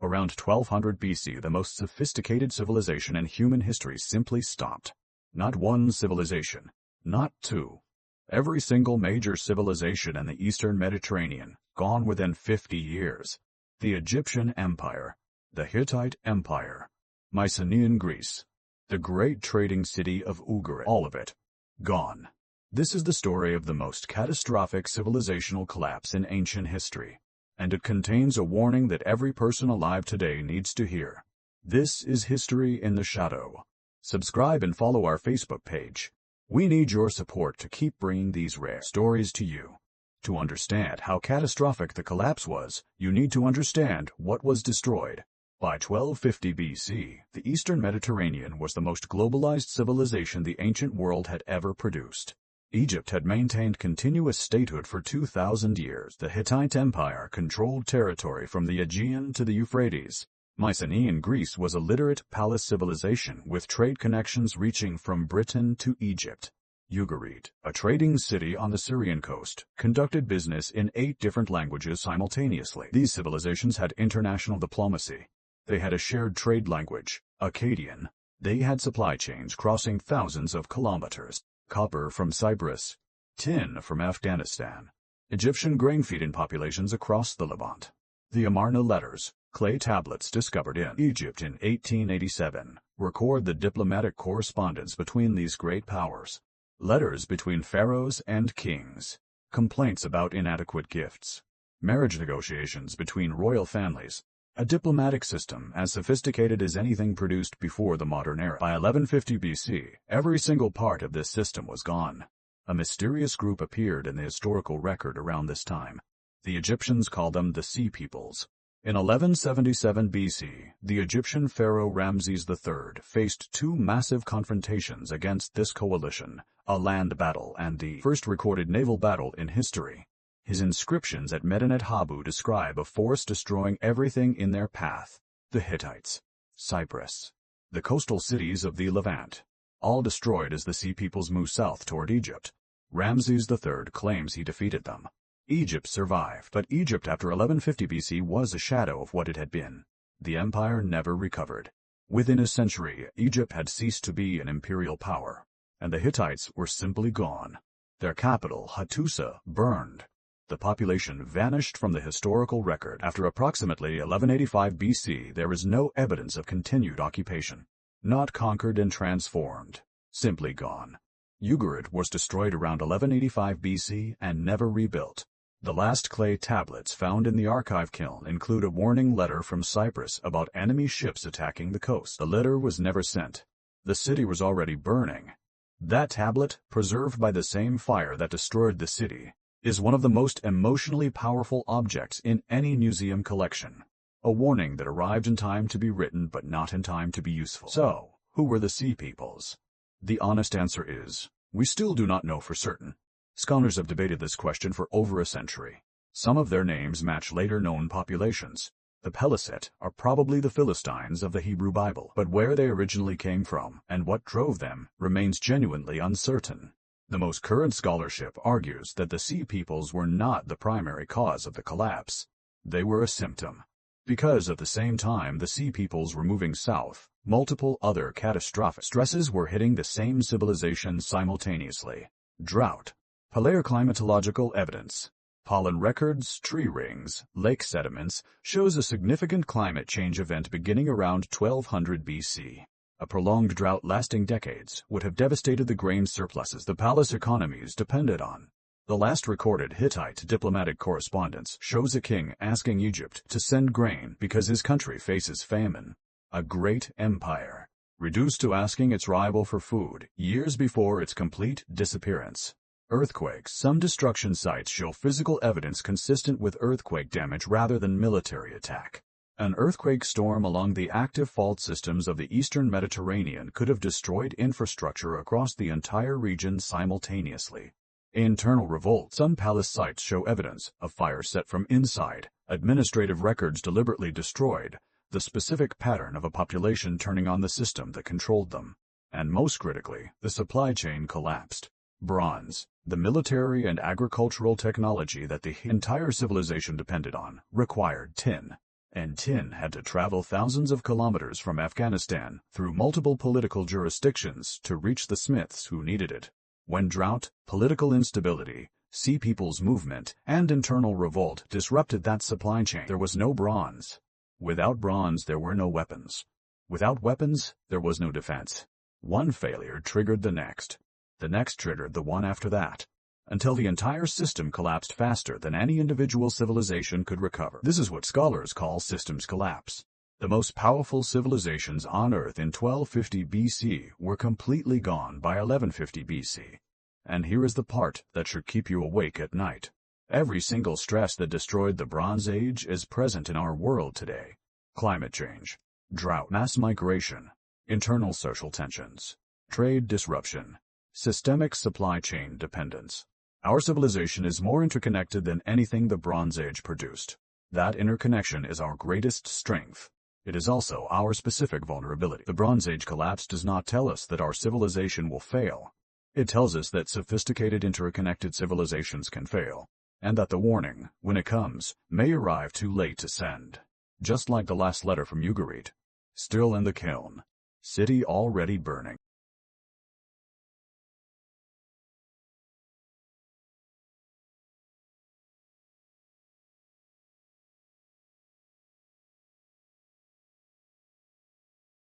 Around 1200 BC, the most sophisticated civilization in human history simply stopped. Not one civilization, not two. Every single major civilization in the Eastern Mediterranean, gone within 50 years. The Egyptian Empire, the Hittite Empire, Mycenaean Greece, the great trading city of Ugarit, all of it, gone. This is the story of the most catastrophic civilizational collapse in ancient history, and it contains a warning that every person alive today needs to hear. This is History in the Shadow. Subscribe and follow our Facebook page. We need your support to keep bringing these rare stories to you. To understand how catastrophic the collapse was, you need to understand what was destroyed. By 1250 BC, the Eastern Mediterranean was the most globalized civilization the ancient world had ever produced. Egypt had maintained continuous statehood for 2,000 years. The Hittite Empire controlled territory from the Aegean to the Euphrates. Mycenaean Greece was a literate palace civilization with trade connections reaching from Britain to Egypt. Ugarit, a trading city on the Syrian coast, conducted business in 8 different languages simultaneously. These civilizations had international diplomacy. They had a shared trade language, Akkadian. They had supply chains crossing thousands of kilometers. Copper from Cyprus, tin from Afghanistan, Egyptian grain-feeding populations across the Levant. The Amarna letters, clay tablets discovered in Egypt in 1887, record the diplomatic correspondence between these great powers. Letters between pharaohs and kings, complaints about inadequate gifts, marriage negotiations between royal families, a diplomatic system as sophisticated as anything produced before the modern era. By 1150 BC, every single part of this system was gone. A mysterious group appeared in the historical record around this time. The Egyptians called them the Sea Peoples. In 1177 BC, the Egyptian pharaoh Ramesses III faced 2 massive confrontations against this coalition, a land battle and the first recorded naval battle in history. His inscriptions at Medinet Habu describe a force destroying everything in their path: the Hittites, Cyprus, the coastal cities of the Levant, all destroyed as the Sea Peoples moved south toward Egypt. Ramesses III claims he defeated them. Egypt survived, but Egypt after 1150 BC was a shadow of what it had been. The empire never recovered. Within a century, Egypt had ceased to be an imperial power, and the Hittites were simply gone. Their capital, Hattusa, burned. The population vanished from the historical record. After approximately 1185 BC, there is no evidence of continued occupation. Not conquered and transformed, simply gone. Ugarit was destroyed around 1185 BC and never rebuilt. The last clay tablets found in the archive kiln include a warning letter from Cyprus about enemy ships attacking the coast. The letter was never sent. The city was already burning. That tablet, preserved by the same fire that destroyed the city, is one of the most emotionally powerful objects in any museum collection. A warning that arrived in time to be written but not in time to be useful. So, who were the Sea Peoples? The honest answer is, we still do not know for certain. Scholars have debated this question for over a century. Some of their names match later known populations. The Peliset are probably the Philistines of the Hebrew Bible, but where they originally came from and what drove them remains genuinely uncertain. The most current scholarship argues that the Sea Peoples were not the primary cause of the collapse. They were a symptom. Because at the same time the Sea Peoples were moving south, multiple other catastrophic stresses were hitting the same civilization simultaneously. Drought, paleoclimatological evidence, pollen records, tree rings, lake sediments shows a significant climate change event beginning around 1200 BC. A prolonged drought lasting decades would have devastated the grain surpluses the palace economies depended on. The last recorded Hittite diplomatic correspondence shows a king asking Egypt to send grain because his country faces famine. A great empire, reduced to asking its rival for food years before its complete disappearance. Earthquakes. Some destruction sites show physical evidence consistent with earthquake damage rather than military attack. An earthquake storm along the active fault systems of the Eastern Mediterranean could have destroyed infrastructure across the entire region simultaneously. Internal revolt. Some palace sites show evidence of fire set from inside, administrative records deliberately destroyed, the specific pattern of a population turning on the system that controlled them. And most critically, the supply chain collapsed. Bronze. The military and agricultural technology that the entire civilization depended on required tin. and tin had to travel thousands of kilometers from Afghanistan through multiple political jurisdictions to reach the smiths who needed it. When drought, political instability, sea people's movement, and internal revolt disrupted that supply chain, there was no bronze. Without bronze, there were no weapons. Without weapons, there was no defense. One failure triggered the next triggered the one after that, until the entire system collapsed faster than any individual civilization could recover. This is what scholars call systems collapse. The most powerful civilizations on Earth in 1250 BC were completely gone by 1150 BC. And here is the part that should keep you awake at night. Every single stress that destroyed the Bronze Age is present in our world today. Climate change, drought, mass migration, internal social tensions, trade disruption, systemic supply chain dependence. Our civilization is more interconnected than anything the Bronze Age produced. That interconnection is our greatest strength. It is also our specific vulnerability. The Bronze Age collapse does not tell us that our civilization will fail. It tells us that sophisticated interconnected civilizations can fail, and that the warning, when it comes, may arrive too late to send. Just like the last letter from Ugarit. Still in the kiln. City already burning.